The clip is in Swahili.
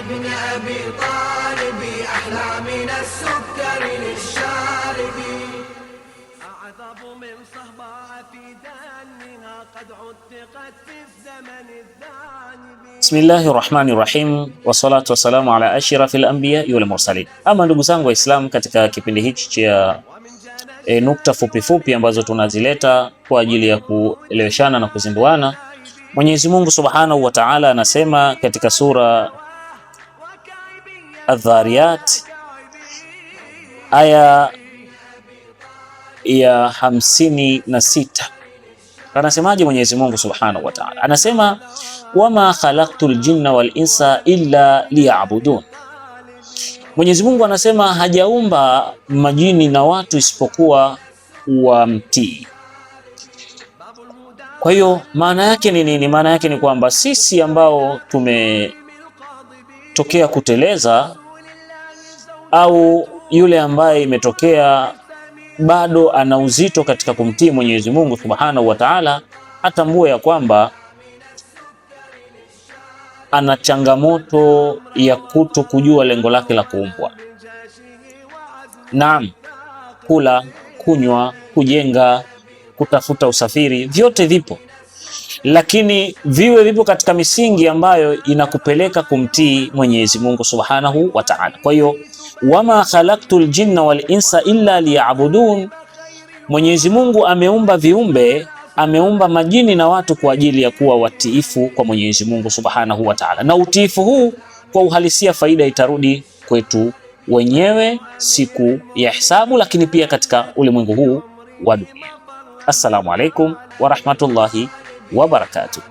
بن أبي طالب أحلى من السكر للشارب. أعذب من صهباء في دانها قد عتقت في الزمن الذانب. بسم الله الرحمن الرحيم wassalatu wassalamu ala ashrafil anbiya wal mursalin. Ama ndugu zangu Waislamu, katika kipindi hichi cha nukta fupi ambazo tunazileta kwa ajili ya kueleweshana na kuzinduana, Mwenyezi Mungu Subhanahu wa Ta'ala anasema katika sura Adh-Dhariyat aya ya 56. Anasemaje Mwenyezi Mungu Subhanahu wa Ta'ala? Anasema wama khalaqtul jinna wal insa illa liya'budun. Mwenyezi Mungu anasema hajaumba majini na watu isipokuwa wamtii. Kwa hiyo maana yake ni nini? Maana yake ni kwamba sisi ambao tumetokea kuteleza au yule ambaye imetokea bado ana uzito katika kumtii Mwenyezi Mungu Subhanahu wa Ta'ala, atambue ya kwamba ana changamoto ya kuto kujua lengo lake la kuumbwa. Naam, kula, kunywa, kujenga, kutafuta usafiri, vyote vipo, lakini vipo katika misingi ambayo inakupeleka kumtii Mwenyezi Mungu Subhanahu wa Ta'ala. Kwa hiyo wama khalaqtul jinna wal insa illa liya'budun, Mwenyezi Mungu ameumba viumbe, ameumba majini na watu kwa ajili ya kuwa watiifu kwa Mwenyezi Mungu Subhanahu wa Ta'ala. Na utiifu huu kwa uhalisia faida itarudi kwetu wenyewe siku ya hisabu, lakini pia katika ulimwengu huu wa dunia. Assalamu alaikum wa rahmatullahi wa barakatuh.